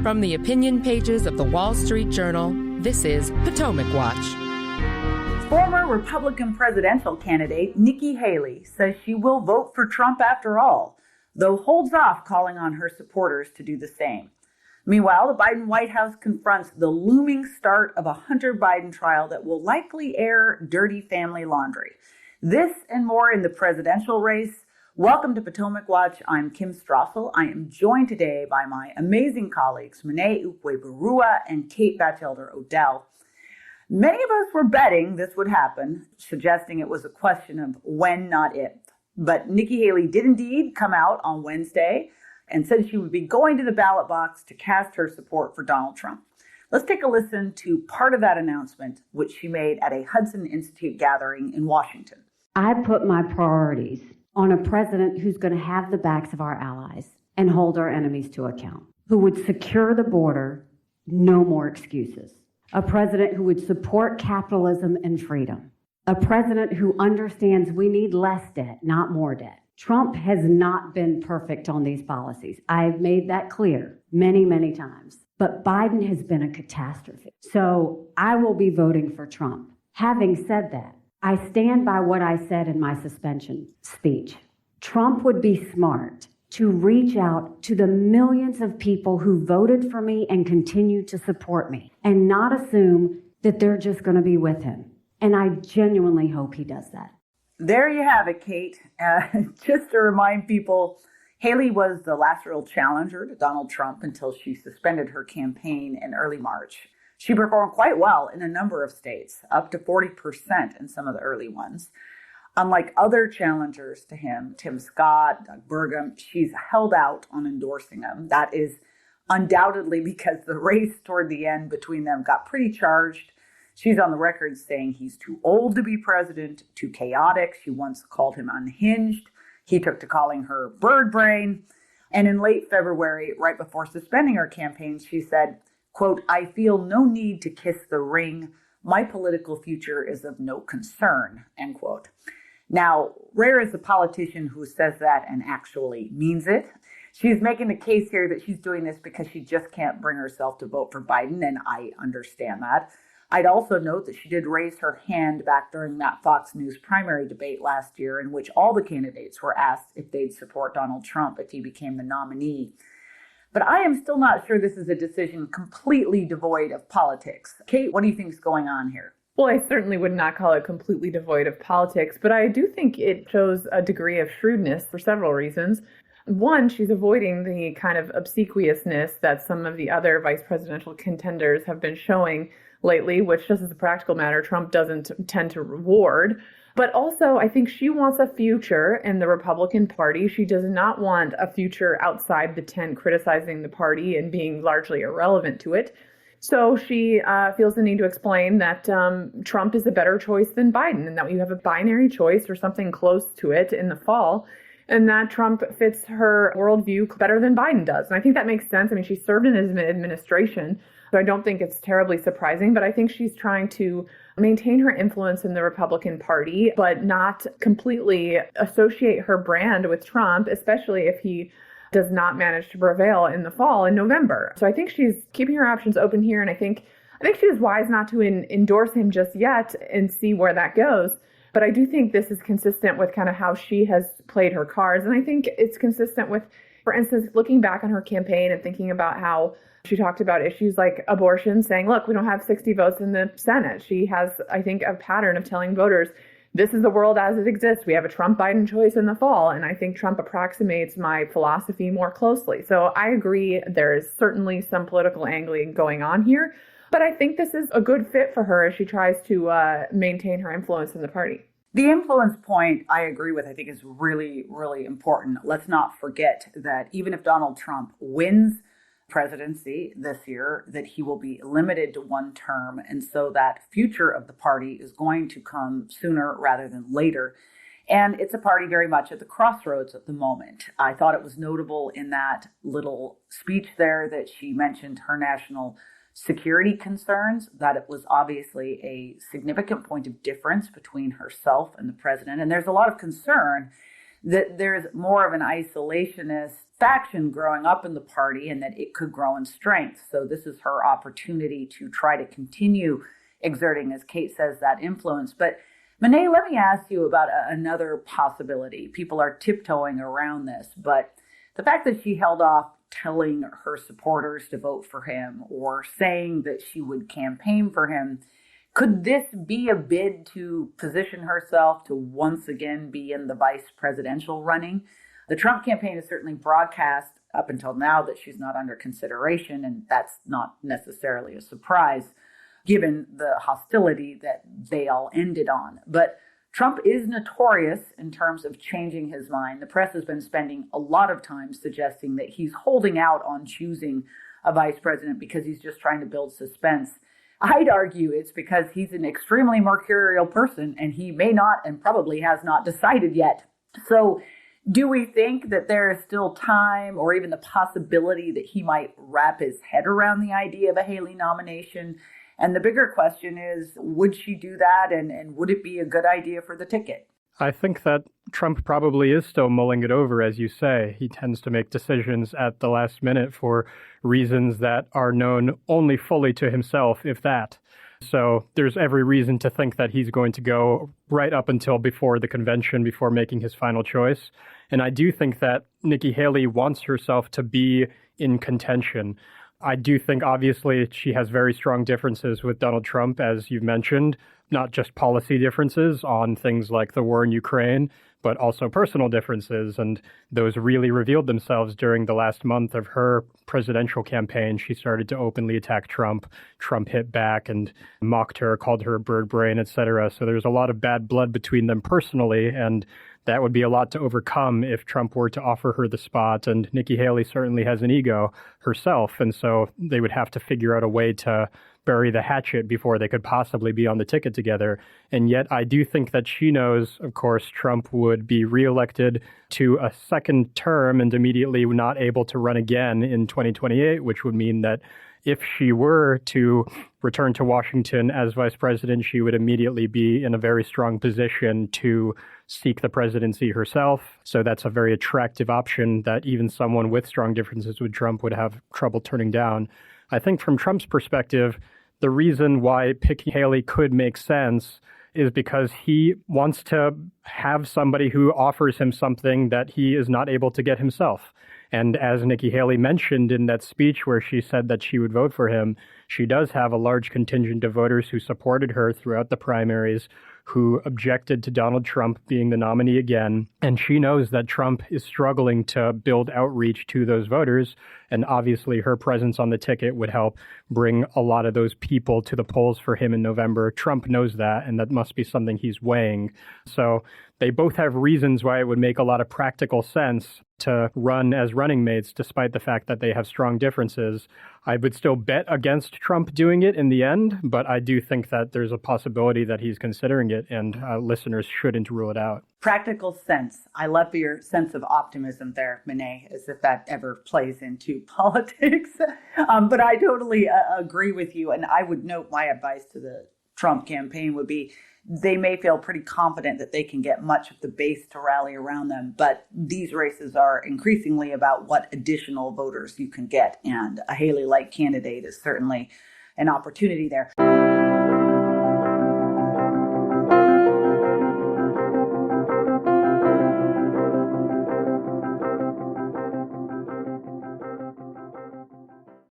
From the opinion pages of the Wall Street Journal, this is Potomac Watch. Former Republican presidential candidate Nikki Haley says she will vote for Trump after all, though holds off calling on her supporters to do the same. Meanwhile, the Biden White House confronts the looming start of a Hunter Biden trial that will likely air dirty family laundry. This and more in the presidential race. Welcome to Potomac Watch. I'm Kim Strassel. I am joined today by my amazing colleagues, Monet Ukwe-Barua and Kate Batchelder-Odell. Many of us were betting this would happen, suggesting it was a question of when, not if. But Nikki Haley did indeed come out on Wednesday and said she would be going to the ballot box to cast her support for Donald Trump. Let's take a listen to part of that announcement, which she made at a Hudson Institute gathering in Washington. I put my priorities on a president who's going to have the backs of our allies and hold our enemies to account, who would secure the border, no more excuses. A president who would support capitalism and freedom. A president who understands we need less debt, not more debt. Trump has not been perfect on these policies. I've made that clear many, many times. But Biden has been a catastrophe. So I will be voting for Trump. Having said that, I stand by what I said in my suspension speech. Trump would be smart to reach out to the millions of people who voted for me and continue to support me and not assume that they're just going to be with him. And I genuinely hope he does that. There you have it, Kate. Just to remind people, Haley was the last real challenger to Donald Trump until she suspended her campaign in early March. She performed quite well in a number of states, up to 40% in some of the early ones. Unlike other challengers to him, Tim Scott, Doug Burgum, she's held out on endorsing him. That is undoubtedly because the race toward the end between them got pretty charged. She's on the record saying he's too old to be president, too chaotic. She once called him unhinged. He took to calling her bird brain. And in late February, right before suspending her campaign, she said, quote, "I feel no need to kiss the ring. My political future is of no concern," end quote. Now, rare is the politician who says that and actually means it. She's making the case here that she's doing this because she just can't bring herself to vote for Biden, and I understand that. I'd also note that she did raise her hand back during that Fox News primary debate last year in which all the candidates were asked if they'd support Donald Trump if he became the nominee. But I am still not sure this is a decision completely devoid of politics. Kate, what do you think is going on here? Well, I certainly would not call it completely devoid of politics, but I do think it shows a degree of shrewdness for several reasons. One, she's avoiding the kind of obsequiousness that some of the other vice presidential contenders have been showing lately, which just as a practical matter, Trump doesn't tend to reward. But also, I think she wants a future in the Republican Party. She does not want a future outside the tent criticizing the party and being largely irrelevant to it. So she feels the need to explain that Trump is a better choice than Biden and that you have a binary choice or something close to it in the fall, and that Trump fits her worldview better than Biden does. And I think that makes sense. I mean, she served in his administration, so I don't think it's terribly surprising, but I think she's trying to maintain her influence in the Republican Party, but not completely associate her brand with Trump, especially if he does not manage to prevail in the fall in November. So I think she's keeping her options open here, and I think she was wise not to endorse him just yet and see where that goes. But I do think this is consistent with kind of how she has played her cards, and I think it's consistent with, for instance, looking back on her campaign and thinking about how she talked about issues like abortion, saying, look, we don't have 60 votes in the Senate. She has, I think, a pattern of telling voters, this is the world as it exists. We have a Trump-Biden choice in the fall, and I think Trump approximates my philosophy more closely. So I agree there is certainly some political angling going on here, but I think this is a good fit for her as she tries to maintain her influence in the party. The influence point I agree with, I think is really, really important. Let's not forget that even if Donald Trump wins presidency this year, that he will be limited to one term. And so that future of the party is going to come sooner rather than later. And it's a party very much at the crossroads at the moment. I thought it was notable in that little speech there that she mentioned her national security concerns, that it was obviously a significant point of difference between herself and the president. And there's a lot of concern that there's more of an isolationist faction growing up in the party and that it could grow in strength. So this is her opportunity to try to continue exerting, as Kate says, that influence. But Monet, let me ask you about another possibility. People are tiptoeing around this, but the fact that she held off telling her supporters to vote for him or saying that she would campaign for him, could this be a bid to position herself to once again be in the vice presidential running? The Trump campaign has certainly broadcast up until now that she's not under consideration, and that's not necessarily a surprise given the hostility that they all ended on. But Trump is notorious in terms of changing his mind. The press has been spending a lot of time suggesting that he's holding out on choosing a vice president because he's just trying to build suspense. I'd argue it's because he's an extremely mercurial person and he may not and probably has not decided yet. So do we think that there is still time or even the possibility that he might wrap his head around the idea of a Haley nomination? And the bigger question is, would she do that? And would it be a good idea for the ticket? I think that Trump probably is still mulling it over, as you say. He tends to make decisions at the last minute for reasons that are known only fully to himself, if that. So there's every reason to think that he's going to go right up until before the convention, before making his final choice. And I do think that Nikki Haley wants herself to be in contention. I do think, obviously, she has very strong differences with Donald Trump, as you've mentioned, not just policy differences on things like the war in Ukraine, but also personal differences. And those really revealed themselves during the last month of her presidential campaign. She started to openly attack Trump. Trump hit back and mocked her, called her a bird brain, etc. So there's a lot of bad blood between them personally, and that would be a lot to overcome if Trump were to offer her the spot. And Nikki Haley certainly has an ego herself. And so they would have to figure out a way to bury the hatchet before they could possibly be on the ticket together. And yet I do think that she knows, of course, Trump would be reelected to a second term and immediately not able to run again in 2028, which would mean that if she were to return to Washington as vice president, she would immediately be in a very strong position to seek the presidency herself. So that's a very attractive option that even someone with strong differences with Trump would have trouble turning down. I think from Trump's perspective, the reason why picking Haley could make sense is because he wants to have somebody who offers him something that he is not able to get himself. And as Nikki Haley mentioned in that speech where she said that she would vote for him, she does have a large contingent of voters who supported her throughout the primaries, who objected to Donald Trump being the nominee again. And she knows that Trump is struggling to build outreach to those voters. And obviously her presence on the ticket would help bring a lot of those people to the polls for him in November. Trump knows that, and that must be something he's weighing. So they both have reasons why it would make a lot of practical sense to run as running mates, despite the fact that they have strong differences. I would still bet against Trump doing it in the end, but I do think that there's a possibility that he's considering it, and listeners shouldn't rule it out. Practical sense. I love your sense of optimism there, Monet, as if that ever plays into politics. But I totally agree with you. And I would note my advice to the Trump campaign would be they may feel pretty confident that they can get much of the base to rally around them. But these races are increasingly about what additional voters you can get. And a Haley-like candidate is certainly an opportunity there.